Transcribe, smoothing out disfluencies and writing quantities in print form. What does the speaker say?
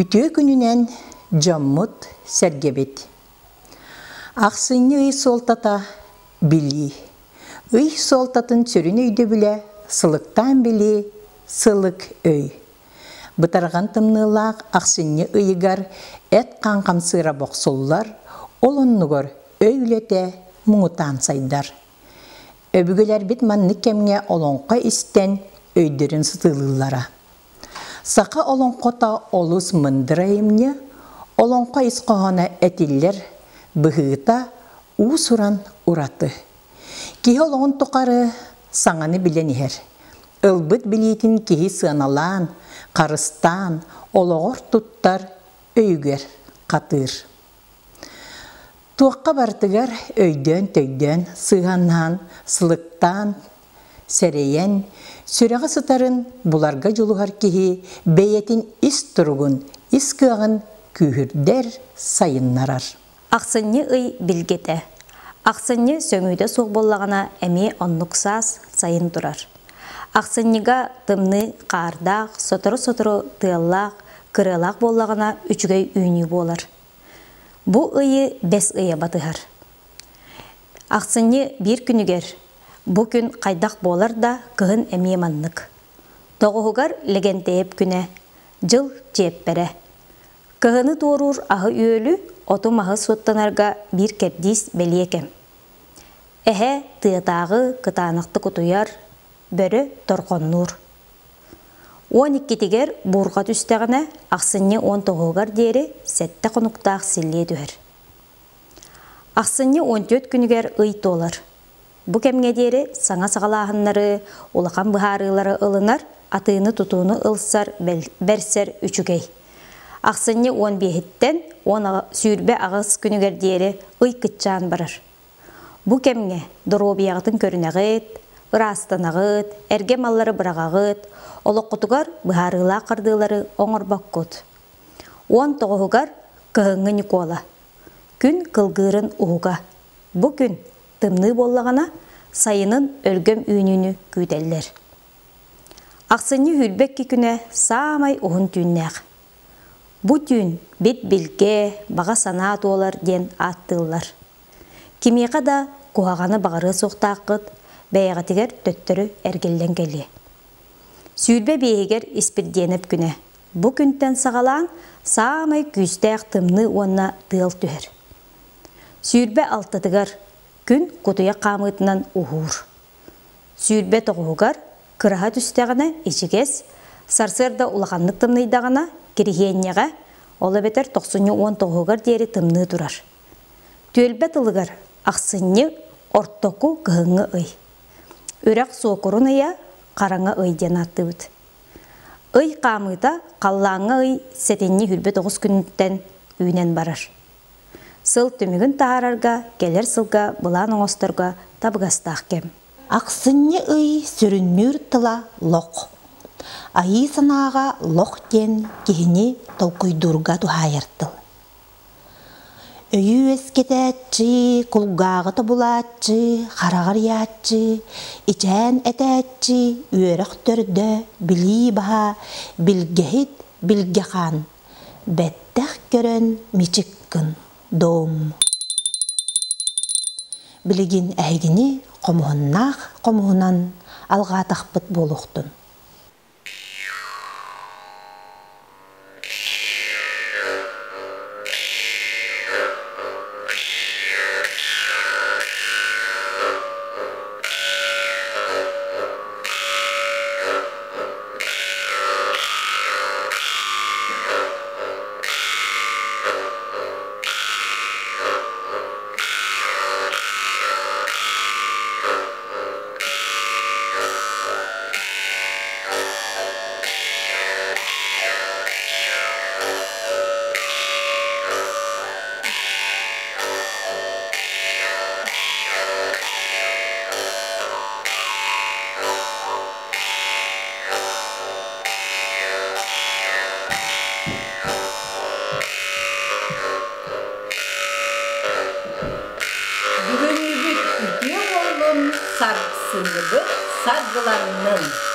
Ütüö gününen jammut sergebet. Ақсыны ый солтата били. Ый солтатын сөрін өйді біле, сылықтан били, сылық өй. Бұтарған тымнылақ ақсыны ыйығар әт қанқам сыра боқсоллар, олыннығыр өйлете мұңытан сайдар. Өбігілер бит манны кемге олонқа істен өйдерін сытылылара. Сақы олонқота олыс мындырайымны, олонқа исқоғана әтиллер бұғыта ұсыран ұраты. Кей олоғын тұқары саңаны білен ехер. Үлбіт білейтін кей сыналан, қарыстан, олоғыр тұттар өйгер қатыр. Туаққа бартығар өйден-төйден, сығаннан, сылықтан, сәрейен, сүрәғі сытарын бұларға жолығар кеге бәйетін іс тұрғын, іс күйағын күйірдер сайыннарар. Ақсынны ый білгеті. Ақсынны сөңүйді соқ болағына әме оннықсас сайын тұрар. Ақсынныға тымны қардақ, сотыры-сотыры тыяллақ, кырылақ болағына үчігей үйні болар. Бұ ыйы бәс ыйы батығар. Ақсынны бір күнігер, бұ күн қайдақ болар да кығын әме маннық. Тоғығығар легентейіп күні, жыл жеп бәрі. Кығыны торур ағы өйлі, оту мағы соттанарға бір кәпдейс бәлиекем. Әхе тыятағы кытанықты күтуяр, бөрі торқоннур. 12-тігер бұрға түстіғіне ақсынне 19-ғар дері сәтті қонуқтақ сілле дүйір. Ақсынне 14 күнігер ұй толар. Бұ кәмге дері саңа сағалағынлары, олақан бұхарылары ылынар, атыны тұтуыны ылсар бәрсер үчігей. Ақсынне 15-тен сүйірбе ағыз күнігер дері ұй күтчан барар. Бұ кәмге дұробияғытын көрінағыт, ырастынағыт, әрге маллары бірағағыт, олыққытығар бұхарыла қырдылары оңыр баққыт. 19-ғар кығыңы Никола. Күн қылғырын ұғыға. Бұ күн тымны болағана сайының өлгөм үйініні күйделдер. Ақсынны хүлбеккі күні самай ұғын түннәқ. Бұ түн бет білге, баға санат олар ден аттылар. Кемеға да қуағаны бағыры соқтақыт, бәйғатығар төттірі әргелден келі. Сүйілбе бейгер іспірденіп күні. Бұ күнттен сағалан самай күстәқ тымны онына тыл түхір. Сүйілбе алтыдығар күн құтуя қамытынан ұғыр. Сүйілбе тоғығар қыраға түстәғіне ешігес, сарсырда ұлағанлық тымныйдағына керігеннеға олы бетер 90-19-ғар дері тымны тұрар. Төлбе тылығар ақсынны ортоку кығыңы ый. Үрәқ соқырын ыя қараңы ыйден атты бұд. Ый қамыта қаллаңы ый сәтенні хүлбе 9 күнттен үйнен барар. Сыл түмігін тағарарға, келер сылға, бұлан оңыстарға табығастақ кем. Ақсынны ый сүрінмір тыла лоқ. Айы санаға лоқ ден кехіне толқойдурға тухайыртыл. Өйі өскетәтчі, құлғағы табулатчы, қарағар ятчы, ичән әтәтчі, үйеріқ түрді, білі баға, білгехет, білгехан, бәттәқ көрін, мечіккін, дом. Білеген әйгіні қомуғыннақ, қомуғынан алға тақпыт болуқтын. Sarsılığı sargılarının